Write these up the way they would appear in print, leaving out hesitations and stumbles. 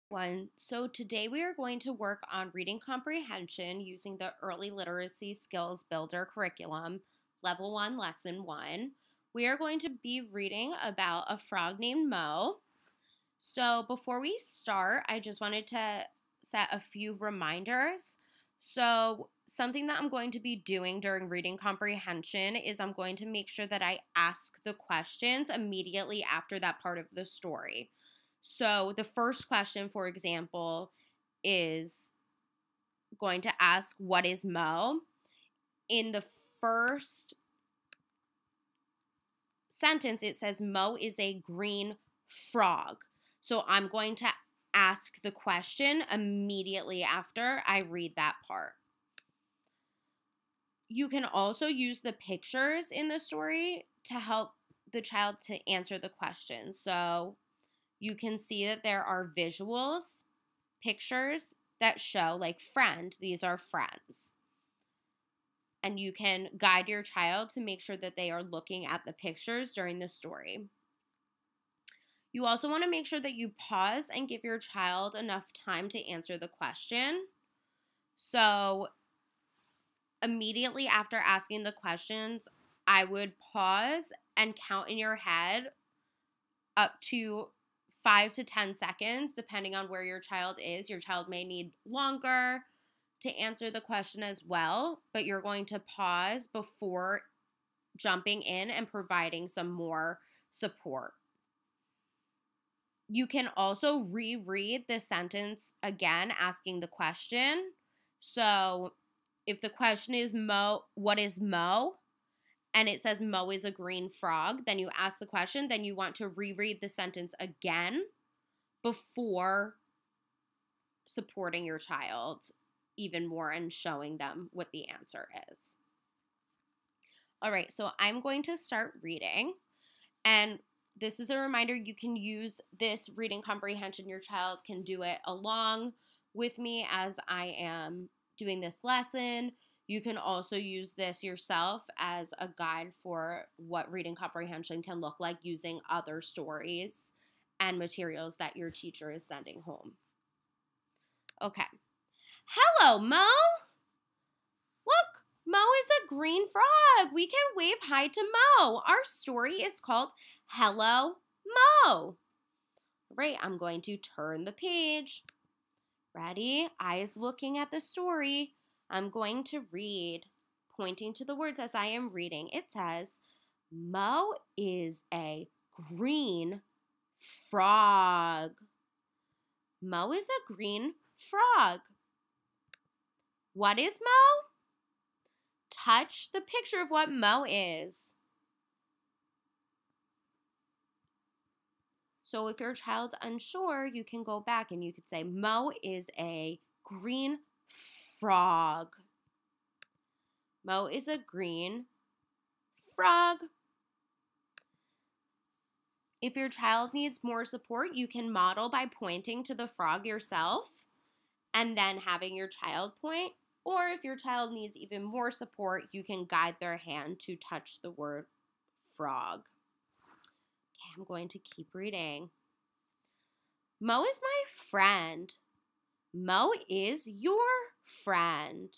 So today we are going to work on reading comprehension using the Early Literacy Skills Builder curriculum, Level 1, Lesson 1. We are going to be reading about a frog named Mo. So before we start, I just wanted to set a few reminders. So something that I'm going to be doing during reading comprehension is I'm going to make sure that I ask the questions immediately after that part of the story. So the first question, for example, is going to ask, what is Mo? In the first sentence, it says Mo is a green frog. So I'm going to ask the question immediately after I read that part. You can also use the pictures in the story to help the child to answer the question. So you can see that there are visuals, pictures that show like friend, these are friends. And you can guide your child to make sure that they are looking at the pictures during the story. You also want to make sure that you pause and give your child enough time to answer the question. So immediately after asking the questions, I would pause and count in your head up to 5 to 10 seconds, depending on where your child is. Your child may need longer to answer the question as well, but you're going to pause before jumping in and providing some more support. You can also reread the sentence again, asking the question. So if the question is Mo, what is Mo? And it says Mo is a green frog, then you ask the question, then you want to reread the sentence again before supporting your child even more and showing them what the answer is. All right, so I'm going to start reading, and this is a reminder, you can use this reading comprehension. Your child can do it along with me as I am doing this lesson. You can also use this yourself as a guide for what reading comprehension can look like using other stories and materials that your teacher is sending home. Okay. Hello, Mo. Look, Mo is a green frog. We can wave hi to Mo. Our story is called Hello, Mo. All right, I'm going to turn the page. Ready? Eyes looking at the story. I'm going to read, pointing to the words as I am reading. It says, Mo is a green frog. Mo is a green frog. What is Mo? Touch the picture of what Mo is. So if your child's unsure, you can go back and you could say, Mo is a green frog. Mo is a green frog. If your child needs more support, you can model by pointing to the frog yourself and then having your child point. Or if your child needs even more support, you can guide their hand to touch the word frog. Okay, I'm going to keep reading. Mo is my friend. Mo is your friend.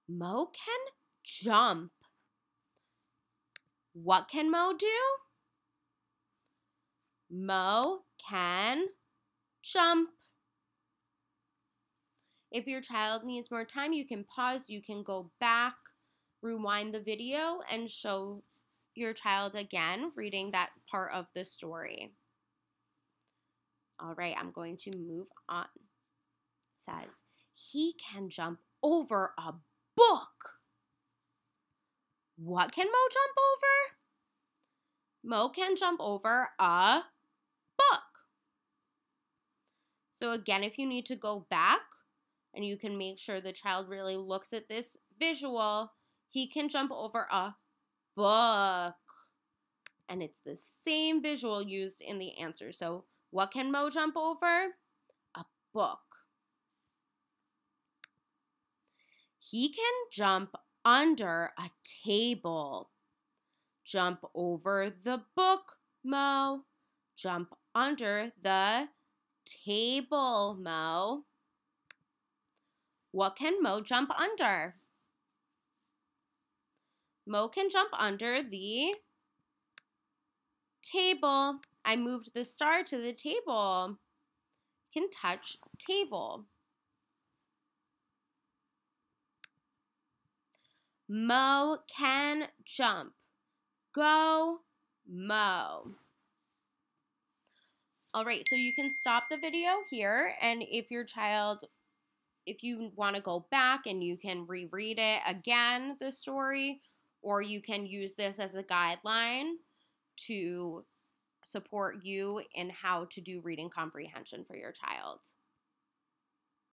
Mo can jump. What can Mo do? Mo can jump. If your child needs more time, you can pause, you can go back, rewind the video, and show your child again reading that part of the story. All right, I'm going to move on. It says, he can jump over a book. What can Mo jump over? Mo can jump over a book. So again, if you need to go back and you can make sure the child really looks at this visual, he can jump over a book. And it's the same visual used in the answer. So what can Mo jump over? A book. He can jump under a table. Jump over the book, Mo. Jump under the table, Mo. What can Mo jump under? Mo can jump under the table. I moved the star to the table. Can touch table. Mo can jump. Go, Mo. All right, so you can stop the video here, and if you want to go back and you can reread it again, the story, or you can use this as a guideline to support you in how to do reading comprehension for your child.